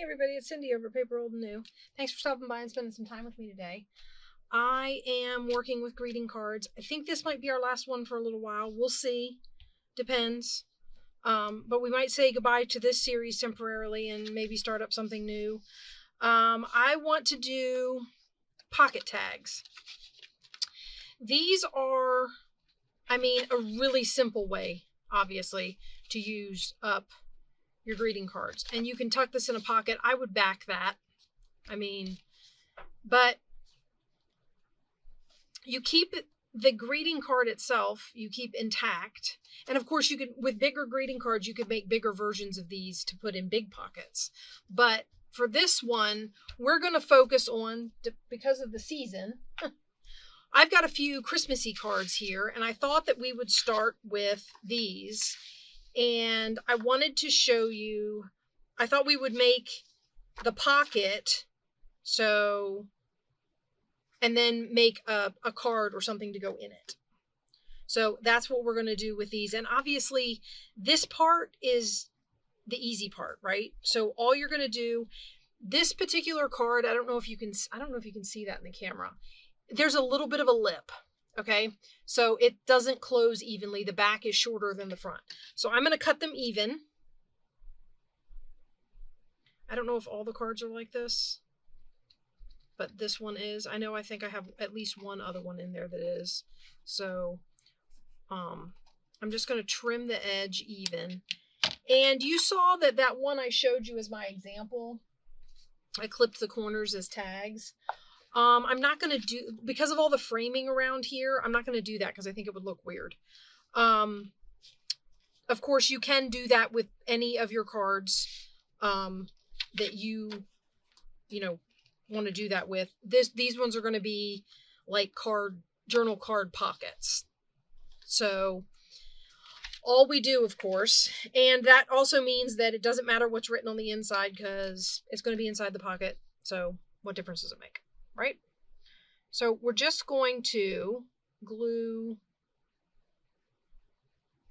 Hey everybody, it's Cindy over at paper.old.new. Thanks for stopping by and spending some time with me today. I am working with greeting cards. I think this might be our last one for a little while. We'll see. Depends. But we might say goodbye to this series temporarily and maybe start up something new. I want to do pocket tags. These are, a really simple way, obviously, to use up your greeting cards. And you can tuck this in a pocket. I would back that. But you keep the greeting card itself, you keep intact. And of course, you could, with bigger greeting cards, you could make bigger versions of these to put in big pockets. But for this one, we're going to focus on, because of the season, I've got a few Christmassy cards here, and I thought that we would start with these. And I wanted to show you, I thought we would make the pocket, so, and then make a card or something to go in it. So that's what we're going to do with these. And obviously this part is the easy part, right? So all you're going to do, this particular card, I don't know if you can see that in the camera. There's a little bit of a lip. Okay, so it doesn't close evenly. The back is shorter than the front. So I'm going to cut them even. I don't know if all the cards are like this, but this one is. I think I have at least one other one in there that is. So I'm just going to trim the edge even. And you saw that one I showed you as my example. I clipped the corners as tags. I'm not going to do, because of all the framing around here, I'm not going to do that because I think it would look weird. Of course, you can do that with any of your cards that you want to do that with. These ones are going to be like journal card pockets. So all we do, of course, and that also means that it doesn't matter what's written on the inside because it's going to be inside the pocket. So what difference does it make? Right? So we're just going to glue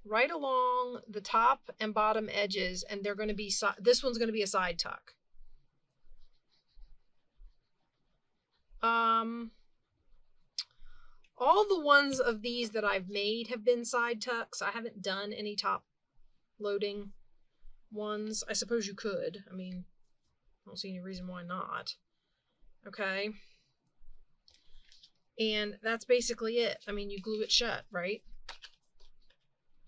right along the top and bottom edges, and they're going to be, this one's going to be a side tuck. All the ones of these that I've made have been side tucks. I haven't done any top loading ones. I suppose you could. I don't see any reason why not. Okay. And that's basically it. You glue it shut, right?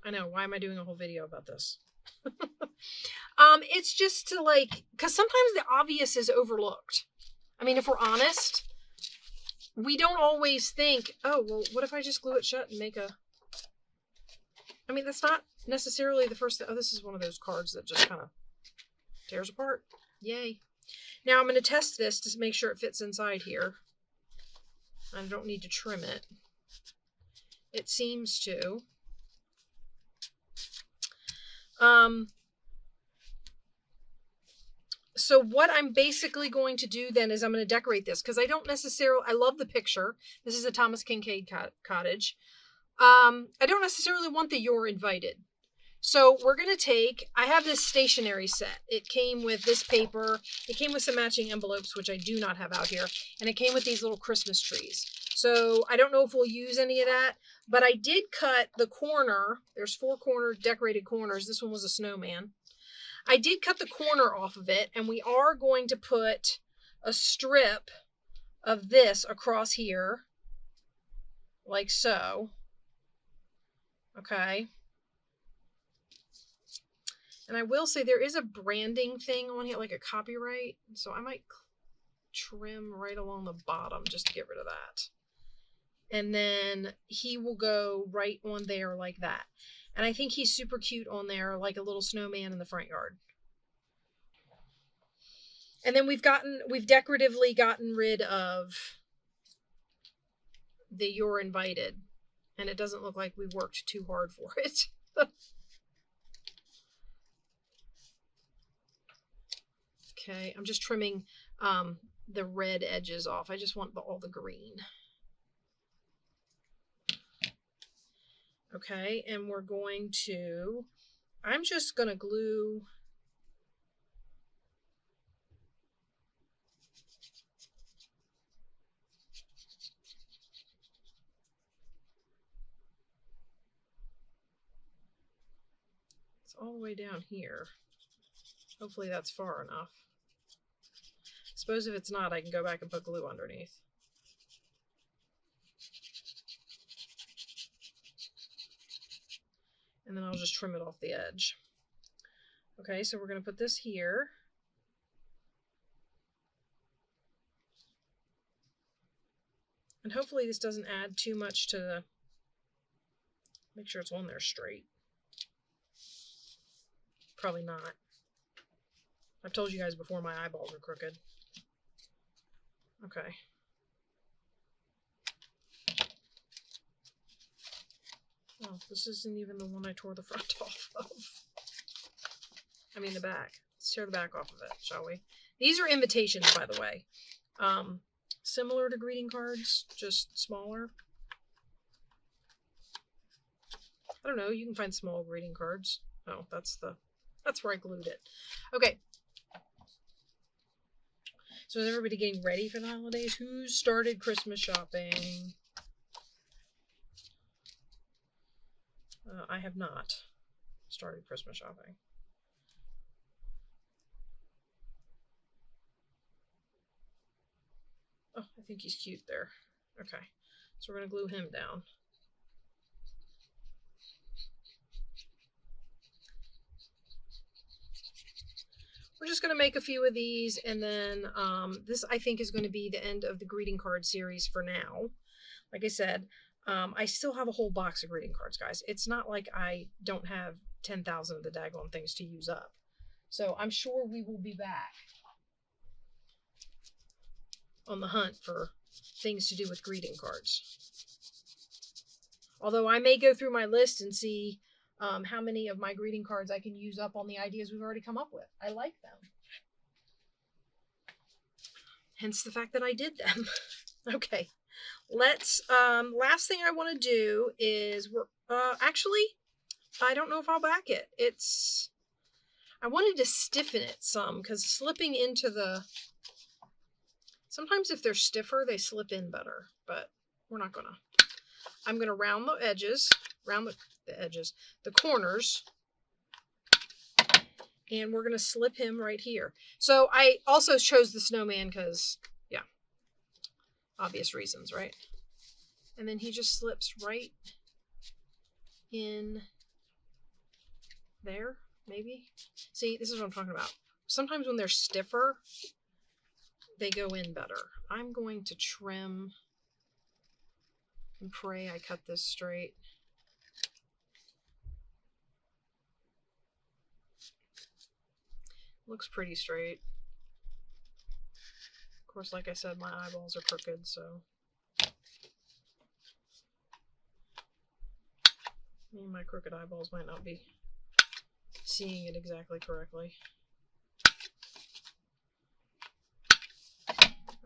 I know, why am I doing a whole video about this? It's just to because sometimes the obvious is overlooked. If we're honest, we don't always think, oh, well, what if I just glue it shut and make a... that's not necessarily the first... Oh, this is one of those cards that just kind of tears apart. Yay. Now I'm going to test this to make sure it fits inside here. I don't need to trim it. It seems to. So what I'm basically going to do then is I'm going to decorate this because I love the picture. This is a Thomas Kincaid cottage. I don't necessarily want the "You're Invited." So we're going to I have this stationery set. It came with this paper. It came with some matching envelopes, which I do not have out here. And it came with these little Christmas trees. So I don't know if we'll use any of that, but I did cut the corner. There's 4 decorated corners. This one was a snowman. I did cut the corner off of it, and we are going to put a strip of this across here, like so. Okay. And I will say there is a branding thing on here, like a copyright. So I might trim right along the bottom just to get rid of that. And then he will go right on there like that. And I think he's super cute on there, like a little snowman in the front yard. And then we've decoratively gotten rid of the "You're Invited. And it doesn't look like we worked too hard for it. Okay, I'm just trimming the red edges off. I just want all the green. Okay, and I'm just going to glue It's all the way down here. Hopefully that's far enough. Suppose if it's not, I can go back and put glue underneath. And then I'll just trim it off the edge. Okay, so we're going to put this here. And hopefully this doesn't add too much to the... Make sure it's on there straight. Probably not. I've told you guys before my eyeballs are crooked. Okay. Oh, this isn't even the one I tore the front off of. I mean the back. Let's tear the back off of it, shall we? These are invitations, by the way. Similar to greeting cards, just smaller. I don't know, you can find small greeting cards. Oh, that's where I glued it. Okay. So is everybody getting ready for the holidays? Who started Christmas shopping? I have not started Christmas shopping. Oh, I think he's cute there. Okay, so we're going to glue him down. We're just going to make a few of these, and then this, I think, is going to be the end of the greeting card series for now. Like I said, I still have a whole box of greeting cards, guys. It's not like I don't have 10,000 of the daggone things to use up. So I'm sure we will be back on the hunt for things to do with greeting cards. Although I may go through my list and see how many of my greeting cards I can use up on the ideas we've already come up with. I like them. Hence the fact that I did them. Okay. Let's, last thing I want to do is, actually, I don't know if I'll back it. I wanted to stiffen it some, because slipping into sometimes if they're stiffer, they slip in better, but we're not gonna. I'm gonna round the edges, the corners, and we're gonna slip him right here. So I also chose the snowman because, yeah, obvious reasons, right? And then he just slips right in there, maybe. See, this is what I'm talking about. Sometimes when they're stiffer, they go in better. I'm going to trim and pray I cut this straight. Looks pretty straight. Of course, like I said, my eyeballs are crooked, so my crooked eyeballs might not be seeing it exactly correctly.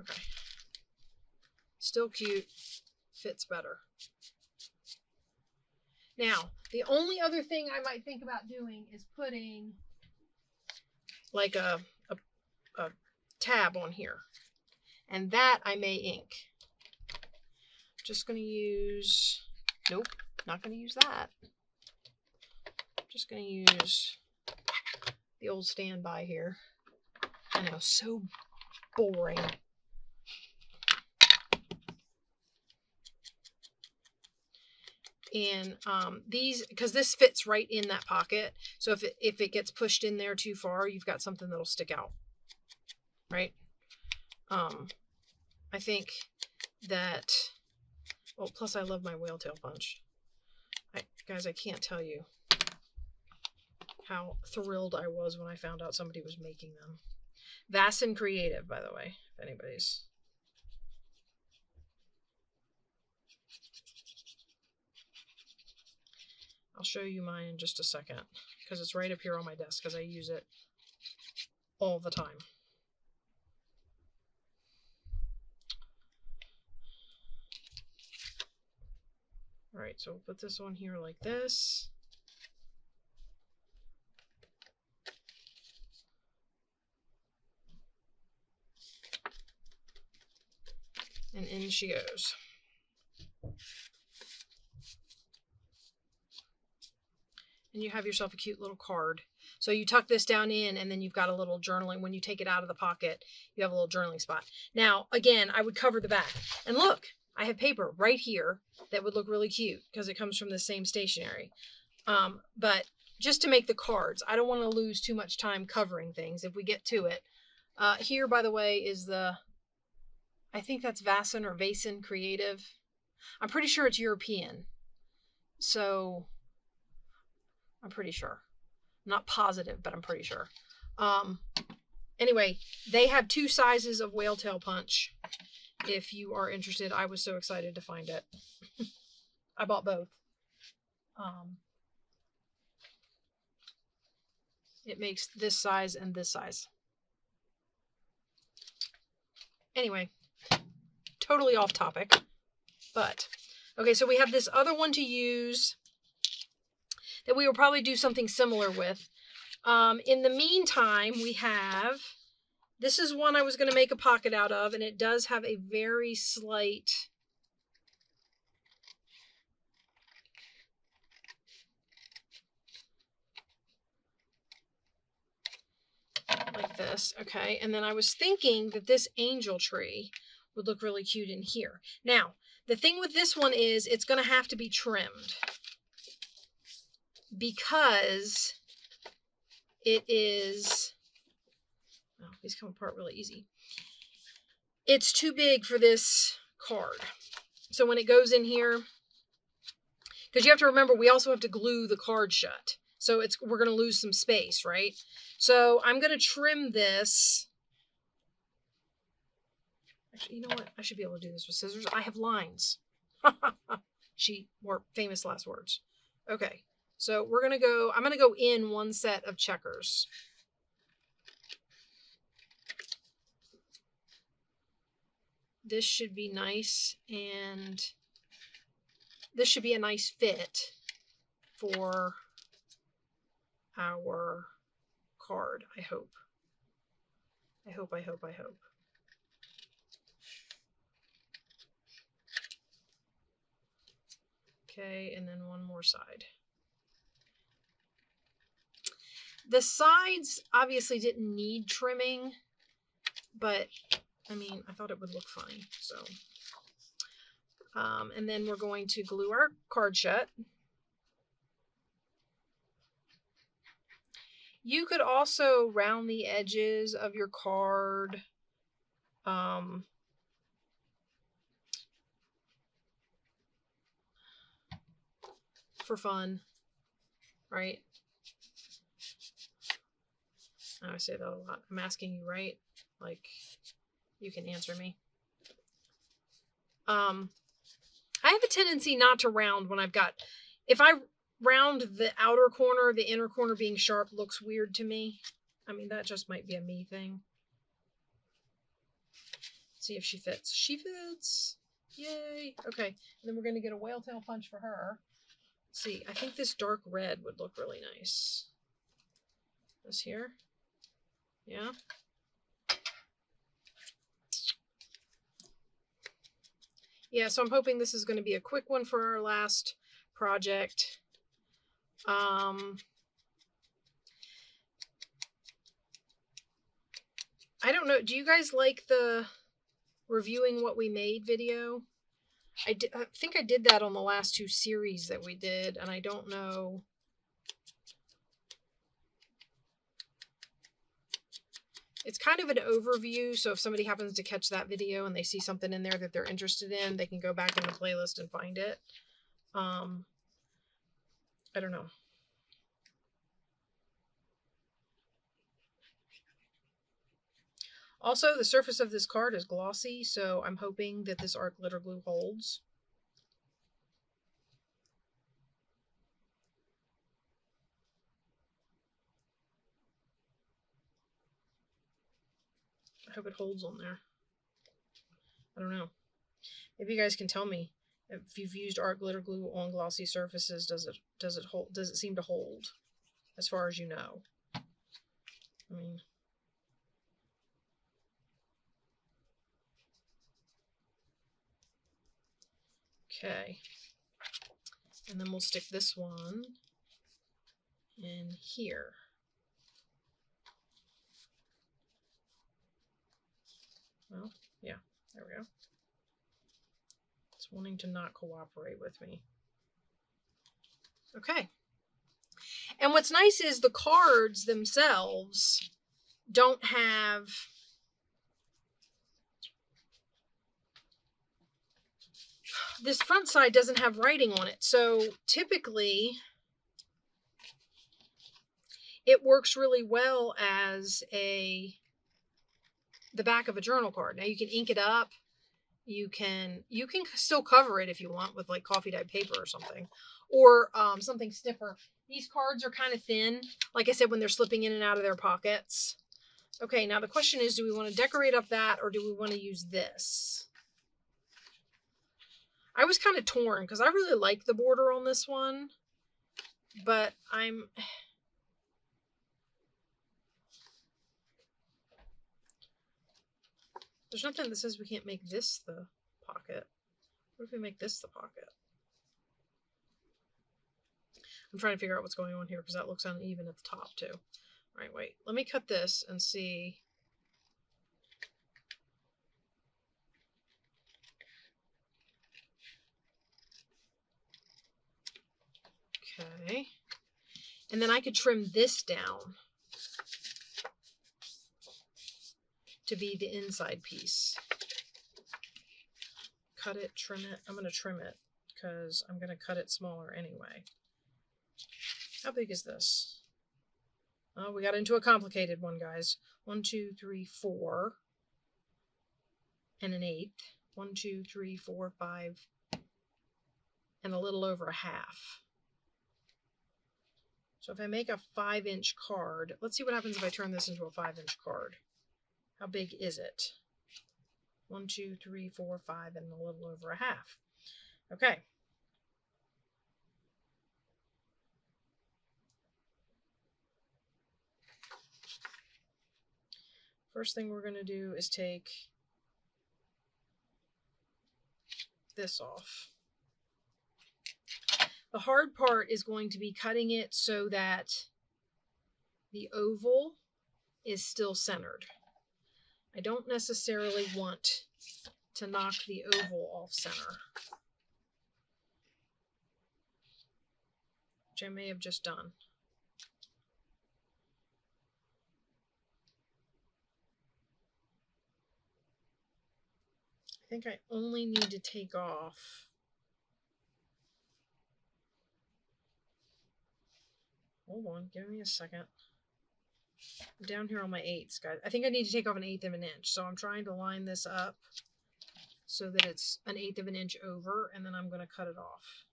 Okay. Still cute. Fits better. Now, the only other thing I might think about doing is putting like a tab on here. And that I may ink. Just going to use, nope, not going to use that. Just going to use the old standby here. I know, so boring. And these, because this fits right in that pocket, so if it gets pushed in there too far, you've got something that'll stick out, right? I think that, well, plus I love my whale tail punch. Guys, I can't tell you how thrilled I was when I found out somebody was making them. Vassin Creative, by the way, if anybody's. I'll show you mine in just a second, because it's right up here on my desk, because I use it all the time. All right, so we'll put this on here like this. And in she goes. and you have yourself a cute little card. So you tuck this down in, and then you've got a little journaling. When you take it out of the pocket, you have a little journaling spot. Now, again, I would cover the back. And look, I have paper right here that would look really cute because it comes from the same stationery. But just to make the cards, I don't want to lose too much time covering things if we get to it. Here, by the way, is I think that's Vasen or Vasen Creative. I'm pretty sure it's European. So I'm pretty sure. I'm not positive, but I'm pretty sure. Anyway, they have 2 sizes of whale tail punch. If you are interested, I was so excited to find it. I bought both. It makes this size and this size. Anyway, totally off topic, but okay, so we have this other one to use that we will probably do something similar with. In the meantime, we have, this is one I was going to make a pocket out of, and it does have a very slight like this, okay? And then I was thinking that this angel tree would look really cute in here. Now, the thing with this one is it's going to have to be trimmed because it is, oh, these come apart really easy. It's too big for this card. So when it goes in here, because you have to remember, we also have to glue the card shut. So we're going to lose some space, right? So I'm going to trim this. Actually, you know what? I should be able to do this with scissors. I have lines. She more famous last words. Okay. So I'm going to go in 1 set of checkers. This should be nice, and this should be a nice fit for our card, I hope. I hope. Okay, and then one more side. The sides obviously didn't need trimming, but I mean, I thought it would look fine, so. And then we're going to glue our card shut. You could also round the edges of your card. For fun, right? I say that a lot. I'm asking you, right? Like, you can answer me. I have a tendency not to round when if I round the outer corner, the inner corner being sharp looks weird to me. I mean, that just might be a me thing. Let's see if she fits. She fits. Yay. Okay. And then we're going to get a whale tail punch for her. Let's see. I think this dark red would look really nice. This here. Yeah. Yeah, so I'm hoping this is going to be a quick one for our last project. I don't know. Do you guys like the reviewing what we made video? I think I did that on the last 2 series that we did, and I don't know. It's kind of an overview, so if somebody happens to catch that video and they see something in there that they're interested in, they can go back in the playlist and find it. I don't know. Also, the surface of this card is glossy, so I'm hoping that this art glitter glue holds. I hope it holds on there. I don't know. Maybe you guys can tell me if you've used art glitter glue on glossy surfaces. Does it hold? Does it seem to hold? As far as you know. I mean. Okay. And then we'll stick this one in here. Well, yeah, there we go. It's wanting to not cooperate with me. Okay. And what's nice is the cards themselves don't have this front side doesn't have writing on it. So typically it works really well as the back of a journal card. Now you can ink it up. You can still cover it if you want with like coffee dyed paper or something, or something stiffer. These cards are kind of thin, like I said, when they're slipping in and out of their pockets. Okay, now the question is, do we want to decorate up that or do we want to use this? I was kind of torn because I really like the border on this one, but there's nothing that says we can't make this the pocket. What if we make this the pocket? I'm trying to figure out what's going on here because that looks uneven at the top too. All right, wait. Let me cut this and see. Okay. And then I could trim this down to be the inside piece. Cut it, trim it. I'm going to trim it because I'm going to cut it smaller anyway. How big is this? Oh, we got into a complicated one, guys. 1, 2, 3, 4, and an 1/8. 1, 2, 3, 4, 5, and a little over a half. So if I make a 5-inch card, let's see what happens if I turn this into a 5-inch card. How big is it? 1, 2, 3, 4, 5, and a little over a half. Okay. First thing we're going to do is take this off. The hard part is going to be cutting it so that the oval is still centered. I don't necessarily want to knock the oval off center, which I may have just done. I think I only need to take off hold on, give me a second. I'm down here on my 8ths, guys. I think I need to take off 1/8 of an inch, so I'm trying to line this up so that it's 1/8 of an inch over, and then I'm going to cut it off.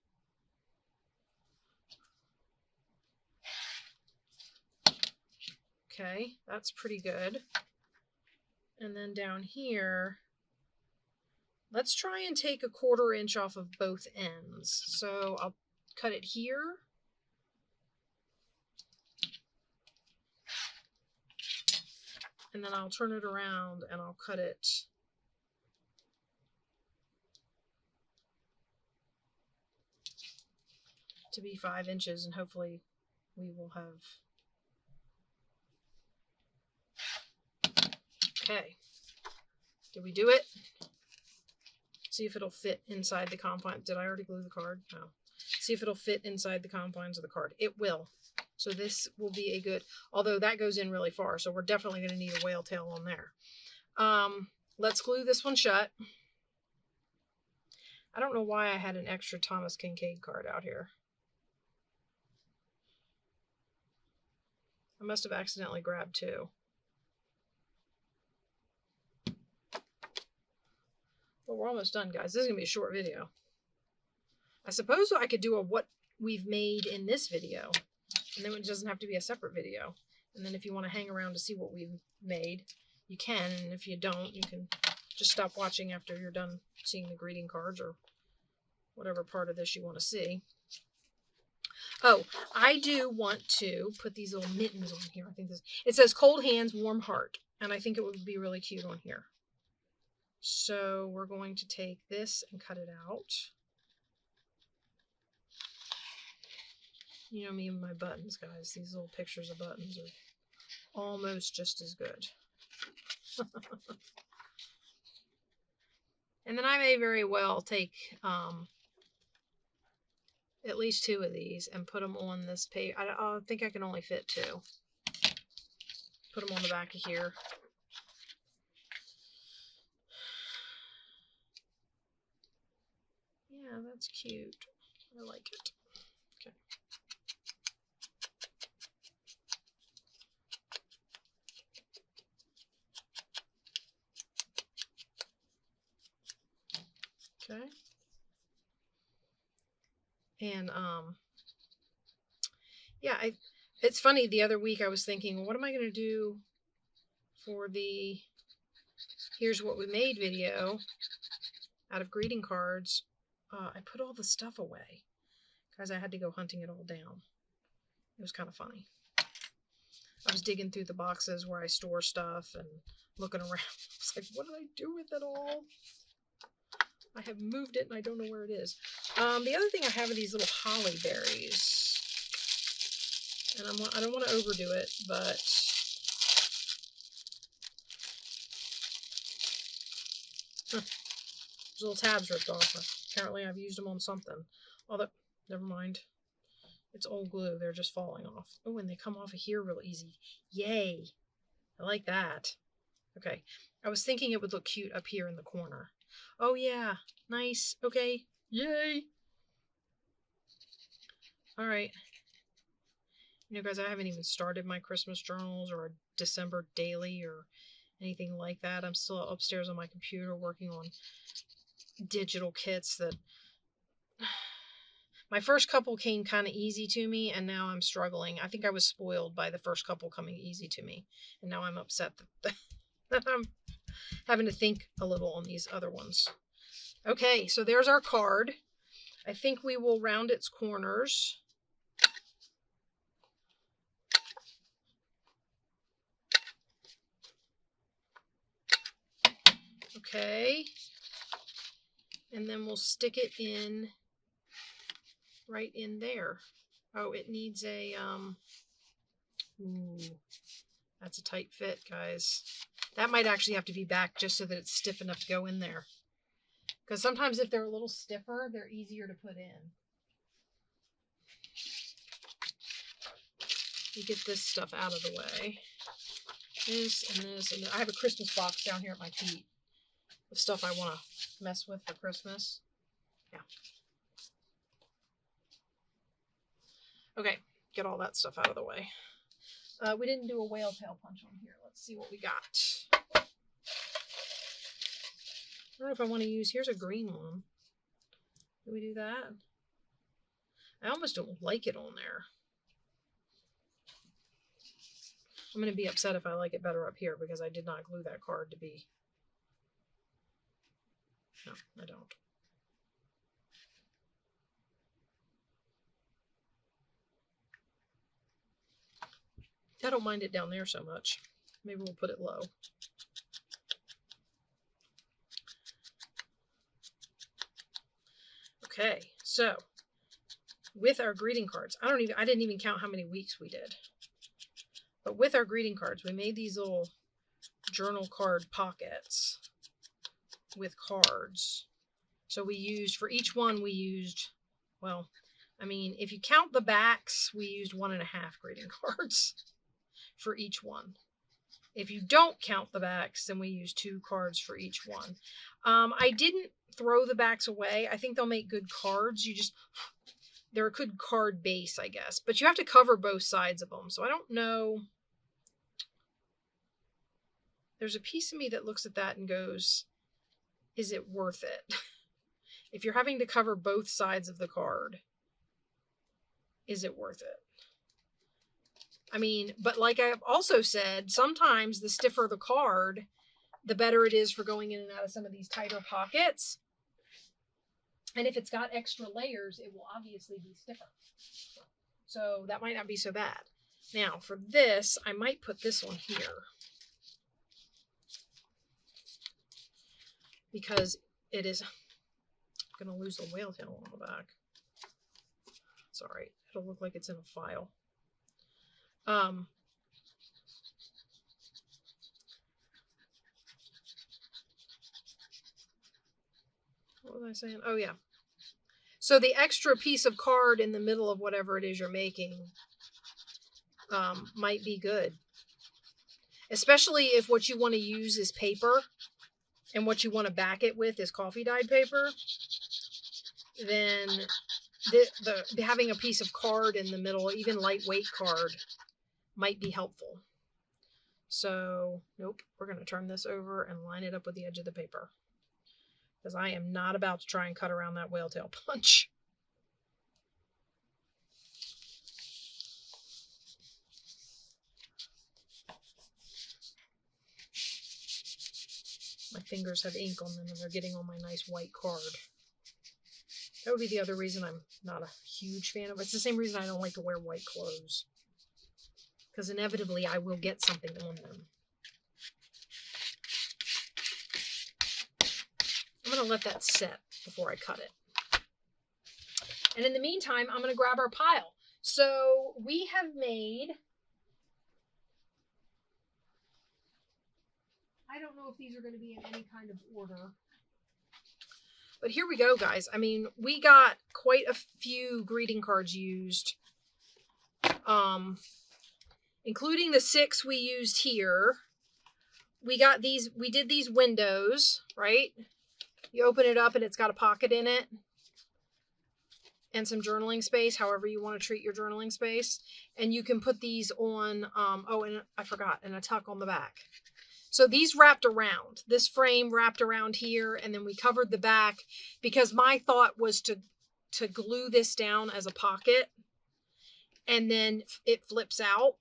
Okay, that's pretty good. And then down here, let's try and take a 1/4 inch off of both ends. So I'll cut it here. And then I'll turn it around and I'll cut it to be 5 inches, and hopefully we will have. Okay. Did we do it? See if it'll fit inside the confines. Did I already glue the card? No. See if it'll fit inside the confines of the card. It will. So this will be a good, although that goes in really far, so we're definitely going to need a whale tail on there. Let's glue this one shut. I don't know why I had an extra Thomas Kincaid card out here. I must have accidentally grabbed 2. Well, we're almost done, guys. This is going to be a short video. I suppose I could do a what we've made in this video, and then it doesn't have to be a separate video. And then if you want to hang around to see what we've made, you can. And if you don't, you can just stop watching after you're done seeing the greeting cards or whatever part of this you want to see. Oh, I do want to put these little mittens on here. I think this, it says cold hands, warm heart. And I think it would be really cute on here. So we're going to take this and cut it out. You know me and my buttons, guys. These little pictures of buttons are almost just as good. And then I may very well take at least 2 of these and put them on this page. I think I can only fit 2. Put them on the back of here. Yeah, that's cute. I like it. Okay. Okay. And yeah, it's funny, the other week I was thinking, what am I going to do for the Here's What We Made video out of greeting cards? I put all the stuff away because I had to go hunting it all down. It was kind of funny. I was digging through the boxes where I store stuff and looking around. I was like, what did I do with it all? I have moved it and I don't know where it is. The other thing I have are these little holly berries. And I don't want to overdo it, but there's little tabs ripped off. Apparently I've used them on something. Although, never mind. It's old glue. They're just falling off. Oh, and they come off of here real easy. Yay. I like that. Okay. I was thinking it would look cute up here in the corner. Oh, yeah. Nice. Okay. Yay. All right. You know, guys, I haven't even started my Christmas journals or a December daily or anything like that. I'm still upstairs on my computer working on digital kits that my first couple came kind of easy to me, and now I'm struggling. I think I was spoiled by the first couple coming easy to me, and now I'm upset that I'm having to think a little on these other ones. Okay, so there's our card. I think we will round its corners. Okay. And then we'll stick it in right in there. Oh, it needs a, ooh, that's a tight fit, guys. That might actually have to be back just so that it's stiff enough to go in there. Because sometimes if they're a little stiffer, they're easier to put in. You get this stuff out of the way. This and this, and I have a Christmas box down here at my feet of stuff I want to mess with for Christmas. Yeah. Okay, get all that stuff out of the way. We didn't do a whale tail punch on here. Let's see what we got. I don't know if I want to use, here's a green one. Do we do that? I almost don't like it on there. I'm going to be upset if I like it better up here because I did not glue that card to be. No, I don't. I don't mind it down there so much. Maybe we'll put it low. Okay, so with our greeting cards, I didn't even count how many weeks we did. But with our greeting cards, we made these little journal card pockets with cards. So we used, for each one we used, well, I mean, if you count the backs, we used 1.5 greeting cards for each one. If you don't count the backs, then we use 2 cards for each one. I didn't throw the backs away. I think they'll make good cards. They're a good card base, I guess. But you have to cover both sides of them. So I don't know. There's a piece of me that looks at that and goes, is it worth it? If you're having to cover both sides of the card, is it worth it? I mean, but like I've also said, sometimes the stiffer the card, the better it is for going in and out of some of these tighter pockets. And if it's got extra layers, it will obviously be stiffer. So that might not be so bad. Now for this, I might put this one here. Because it is, I'm going to lose the whale tail on the back. It's all right. It'll look like it's in a file. What was I saying? Oh, yeah. So the extra piece of card in the middle of whatever it is you're making might be good. Especially if what you want to use is paper and what you want to back it with is coffee dyed paper, then having a piece of card in the middle, even lightweight card, might be helpful. So, nope, we're going to turn this over and line it up with the edge of the paper, because I am not about to try and cut around that whale tail punch. My fingers have ink on them and they're getting on my nice white card. That would be the other reason I'm not a huge fan of it. It's the same reason I don't like to wear white clothes, because inevitably I will get something on them. I'm going to let that set before I cut it. And in the meantime, I'm going to grab our pile. So we have made, I don't know if these are going to be in any kind of order, but here we go, guys. I mean, we got quite a few greeting cards used, including the 6 we used here. We got these, we did these windows, right? You open it up and it's got a pocket in it and some journaling space, however you want to treat your journaling space. And you can put these on, oh, and I forgot, and a tuck on the back. So these wrapped around, this frame wrapped around here, and then we covered the back because my thought was to glue this down as a pocket, and then it flips out.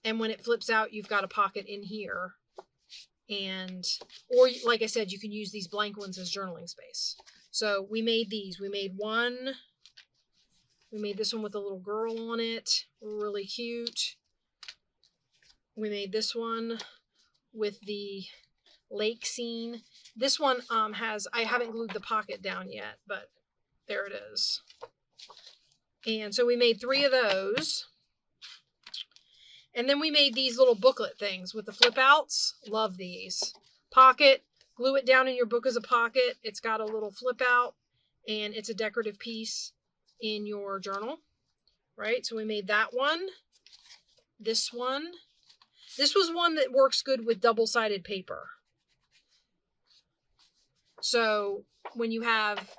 And when it flips out, you've got a pocket in here. And, or like I said, you can use these blank ones as journaling space. So we made these. We made one. We made this one with a little girl on it. Really cute. We made this one with the lake scene. This one has, I haven't glued the pocket down yet, but there it is. And so we made 3 of those. And then we made these little booklet things with the flip outs. Love these. Pocket, glue it down in your book as a pocket. It's got a little flip out and it's a decorative piece in your journal, right? So we made that one. This one. This was one that works good with double-sided paper. So when you have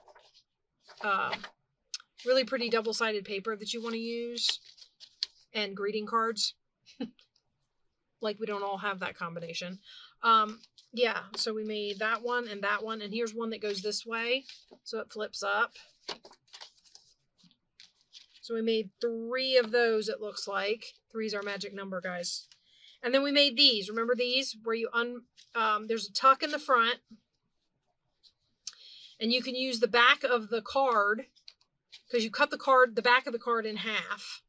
really pretty double-sided paper that you want to use and greeting cards, like we don't all have that combination. Yeah, so we made that one, and here's one that goes this way, so it flips up. So we made 3 of those, it looks like. 3 is our magic number, guys. And then we made these. Remember these? Where you there's a tuck in the front. And you can use the back of the card, because you cut the back of the card in half.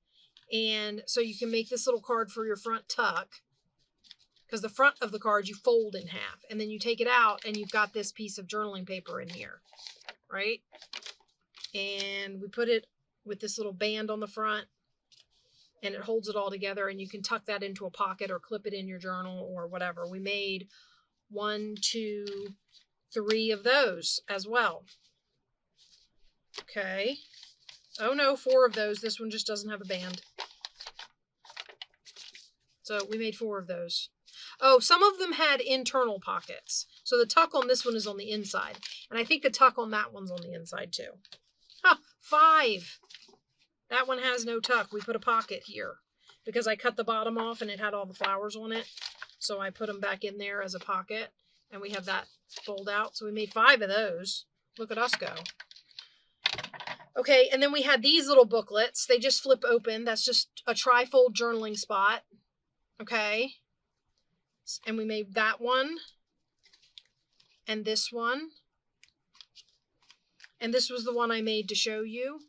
And so you can make this little card for your front tuck, because the front of the card you fold in half. And then you take it out and you've got this piece of journaling paper in here, right? And we put it with this little band on the front, and it holds it all together, and you can tuck that into a pocket or clip it in your journal or whatever. We made 1, 2, 3 of those as well. Okay. Oh no, 4 of those. This one just doesn't have a band. So we made 4 of those. Oh, some of them had internal pockets. So the tuck on this one is on the inside. And I think the tuck on that one's on the inside too. Huh, 5. That one has no tuck. We put a pocket here because I cut the bottom off and it had all the flowers on it. So I put them back in there as a pocket, and we have that fold out. So we made 5 of those. Look at us go. Okay, and then we had these little booklets. They just flip open. That's just a trifold journaling spot. Okay. And we made that one and this one. And this was the one I made to show you.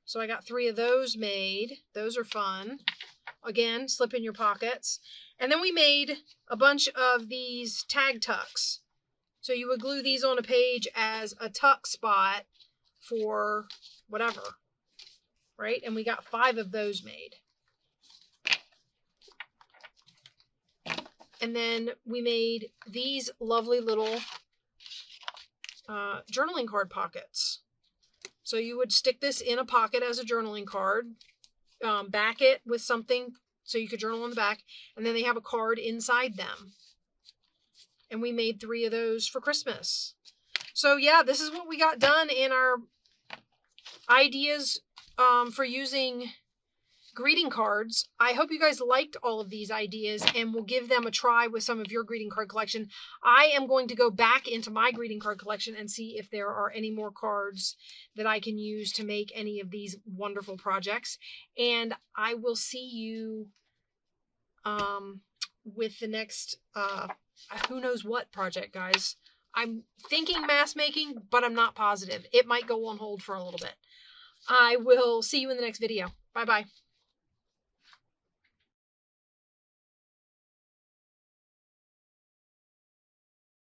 So I got 3 of those made. Those are fun. Again, slip in your pockets. And then we made a bunch of these tag tucks. So you would glue these on a page as a tuck spot for whatever. right? And we got 5 of those made. And then we made these lovely little journaling card pockets. So you would stick this in a pocket as a journaling card, back it with something so you could journal on the back, and then they have a card inside them. And we made 3 of those for Christmas. So yeah, this is what we got done in our ideas for using greeting cards. I hope you guys liked all of these ideas and will give them a try with some of your greeting card collection. I am going to go back into my greeting card collection and see if there are any more cards that I can use to make any of these wonderful projects. And I will see you with the next who knows what project, guys. I'm thinking mask making, but I'm not positive. It might go on hold for a little bit. I will see you in the next video. Bye-bye.